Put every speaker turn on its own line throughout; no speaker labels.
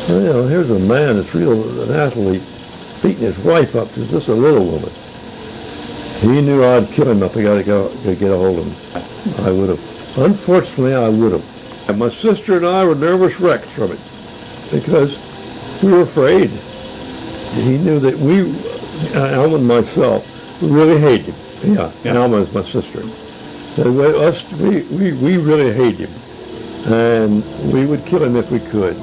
Well, here's a man that's an athlete, beating his wife up to just a little woman. He knew I'd kill him if I got to get a hold of him. I would have. Unfortunately, I would have. And my sister and I were nervous wrecks from it because we were afraid. He knew that Alma and myself, really hated him. Yeah. Alma is my sister. So we really hate him. And we would kill him if we could.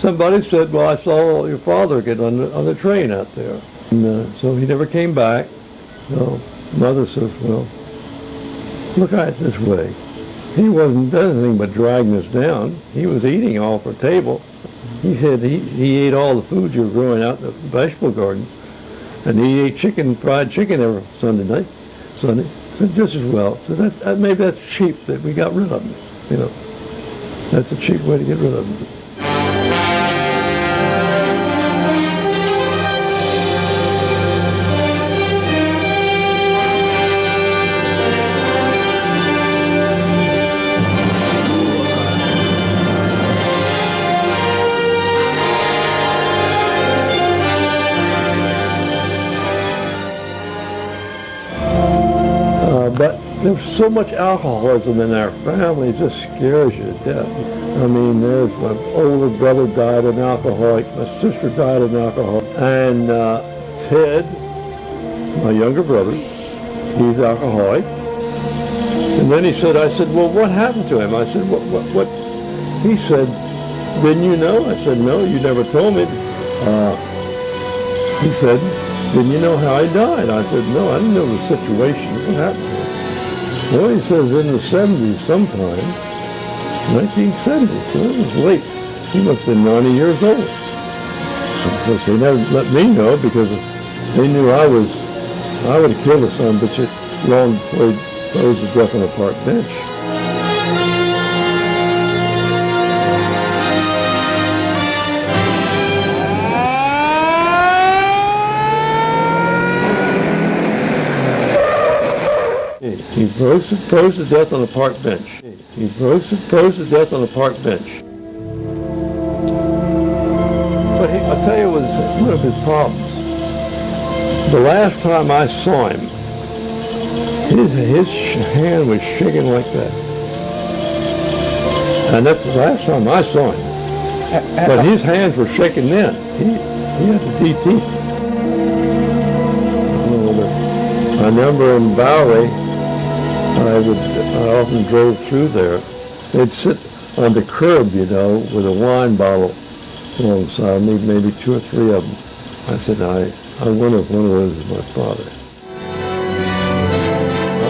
Somebody said, well, I saw your father get on the train out there. And, so he never came back. So Mother says, well, look at it this way. He wasn't doing anything but dragging us down. He was eating off our table. He said he ate all the food you were growing out in the vegetable garden. And he ate fried chicken every Sunday. So just as well. So maybe that's cheap that we got rid of him. That's a cheap way to get rid of him. But there's so much alcoholism in our family, it just scares you to death. I mean, there's my older brother died of an alcoholic, my sister died of an alcoholic, and Ted, my younger brother, he's alcoholic. And then I said, well, what happened to him? I said, what? He said, didn't you know? I said, no, you never told me. He said, didn't you know how he died? I said, no, I didn't know the situation. What happened to him? Well, he says in the 70s sometime, 1970s, so it was late. He must have been 90 years old. Of course, they never let me know because they knew I would have killed the son of a bitch long before he froze to death on a park bench. He froze to death on a park bench. He froze to death on a park bench. But I'll tell you, it was one of his problems. The last time I saw him, his hand was shaking like that. And that's the last time I saw him. But his hands were shaking then. He had the DT. I remember in Bowery, I often drove through there. They'd sit on the curb, with a wine bottle alongside me, maybe 2 or 3 of them. I said, I wonder if one of those is my father.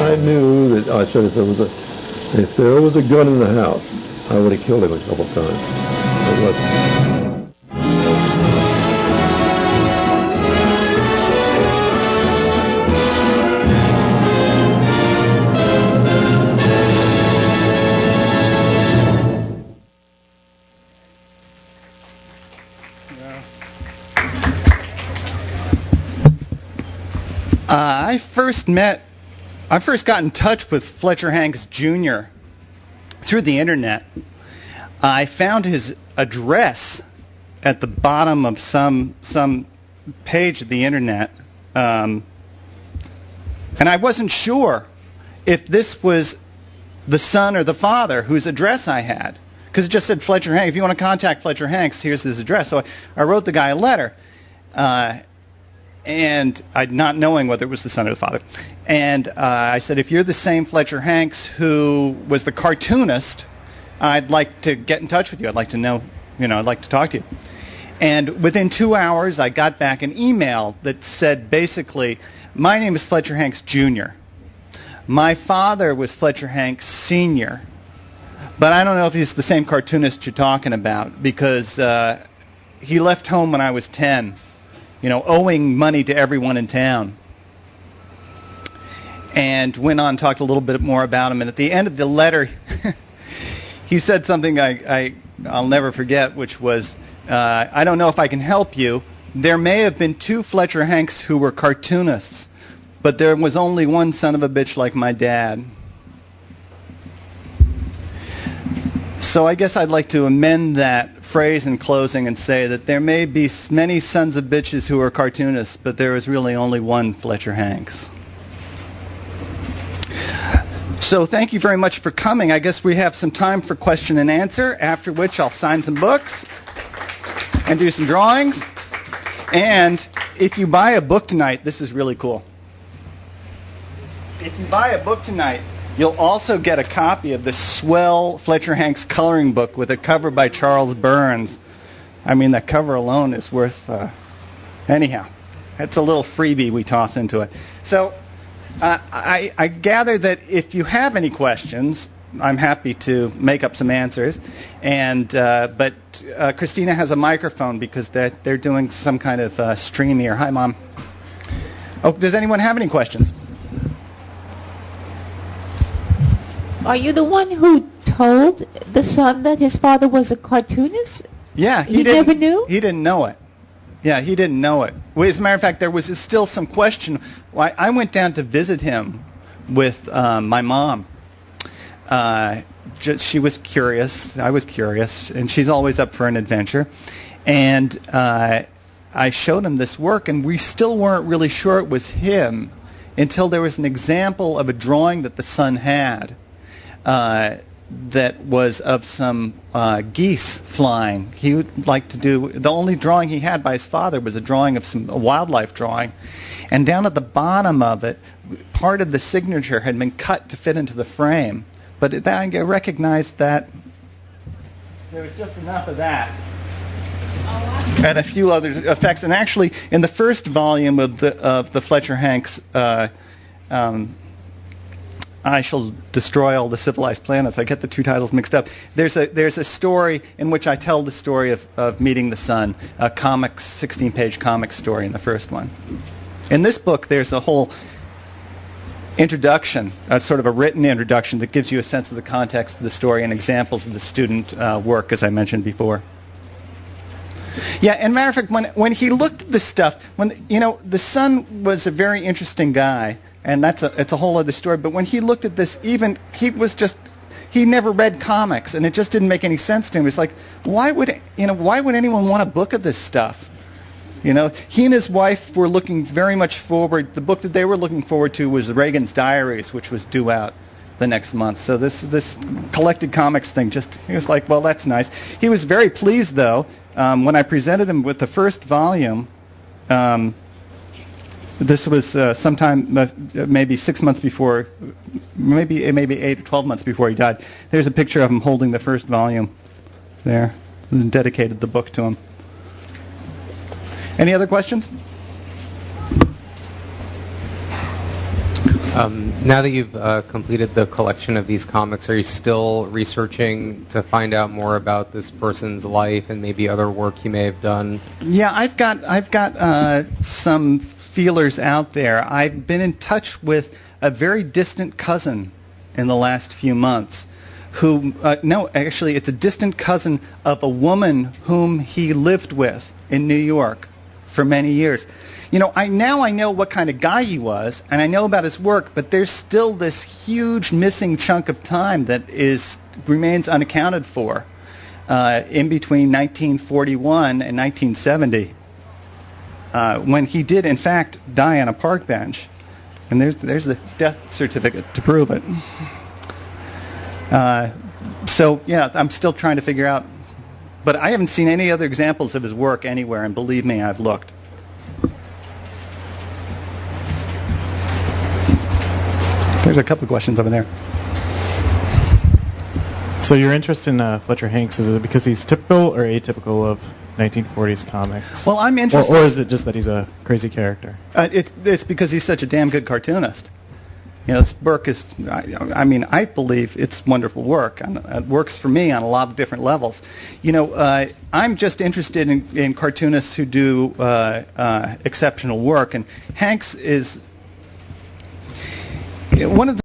I knew that, I said, if there was a gun in the house, I would have killed him a couple times. It wasn't.
I first got in touch with Fletcher Hanks Jr. through the internet. I found his address at the bottom of some page of the internet, and I wasn't sure if this was the son or the father whose address I had, because it just said Fletcher Hanks. If you want to contact Fletcher Hanks, here's his address. So I wrote the guy a letter. And not knowing whether it was the son or the father. And I said, if you're the same Fletcher Hanks who was the cartoonist, I'd like to get in touch with you. I'd like to know, I'd like to talk to you. And within 2 hours, I got back an email that said basically, my name is Fletcher Hanks Jr. My father was Fletcher Hanks Sr. But I don't know if he's the same cartoonist you're talking about because he left home when I was 10. Owing money to everyone in town. And went on, talked a little bit more about him. And at the end of the letter, he said something I'll never forget, which was, I don't know if I can help you. There may have been two Fletcher Hanks who were cartoonists, but there was only one son of a bitch like my dad. So I guess I'd like to amend that phrase in closing and say that there may be many sons of bitches who are cartoonists, but there is really only one Fletcher Hanks. So thank you very much for coming. I guess we have some time for question and answer, after which I'll sign some books and do some drawings. And if you buy a book tonight, this is really cool. If you buy a book tonight, you'll also get a copy of the swell Fletcher Hanks coloring book with a cover by Charles Burns. I mean, that cover alone is worth... anyhow, it's a little freebie we toss into it. So I gather that if you have any questions, I'm happy to make up some answers. But Christina has a microphone because they're doing some kind of stream here. Hi, Mom. Oh, does anyone have any questions?
Are you the one who told the son that his father was a cartoonist?
Yeah.
He never knew?
He didn't know it. Yeah, he didn't know it. Well, as a matter of fact, there was still some question. I went down to visit him with my mom. She was curious. I was curious. And she's always up for an adventure. And I showed him this work, and we still weren't really sure it was him until there was an example of a drawing that the son had. That was of some geese flying. He would like to do, the only drawing he had by his father was a drawing of a wildlife drawing. And down at the bottom of it, part of the signature had been cut to fit into the frame. But I recognized that there was just enough of that. And a few other effects. And actually, in the first volume of the Fletcher Hanks I Shall Destroy All the Civilized Planets. I get the two titles mixed up. There's a story in which I tell the story of meeting the sun, a 16-page comic story in the first one. In this book, there's a whole introduction, sort of a written introduction that gives you a sense of the context of the story and examples of the student work, as I mentioned before. Yeah, and matter of fact, when he looked at this stuff, the son was a very interesting guy. And it's a whole other story. But when he looked at this, he never read comics, and it just didn't make any sense to him. It's like, why would anyone want a book of this stuff? He and his wife were looking very much forward. The book that they were looking forward to was Reagan's Diaries, which was due out the next month. So this collected comics thing, he was like, well, that's nice. He was very pleased, though, when I presented him with the first volume. This was sometime maybe 6 months before, maybe 8 or 12 months before he died. There's a picture of him holding the first volume there. Dedicated the book to him. Any other questions?
Now that you've completed the collection of these comics, are you still researching to find out more about this person's life and maybe other work he may have done?
Yeah, I've got some feelers out there. I've been in touch with a very distant cousin in the last few months who, actually it's a distant cousin of a woman whom he lived with in New York for many years. I know what kind of guy he was, and I know about his work, but there's still this huge missing chunk of time that remains unaccounted for in between 1941 and 1970. When he did, in fact, die on a park bench. And there's the death certificate to prove it. I'm still trying to figure out. But I haven't seen any other examples of his work anywhere, and believe me, I've looked. There's a couple of questions over there.
So your interest in Fletcher Hanks, is it because he's typical or atypical of 1940s comics?
Well, I'm interested.
Or is it just that he's a crazy character?
It's because he's such a damn good cartoonist. This work is, I believe it's wonderful work. It works for me on a lot of different levels. I'm just interested in cartoonists who do exceptional work, and Hanks is one of the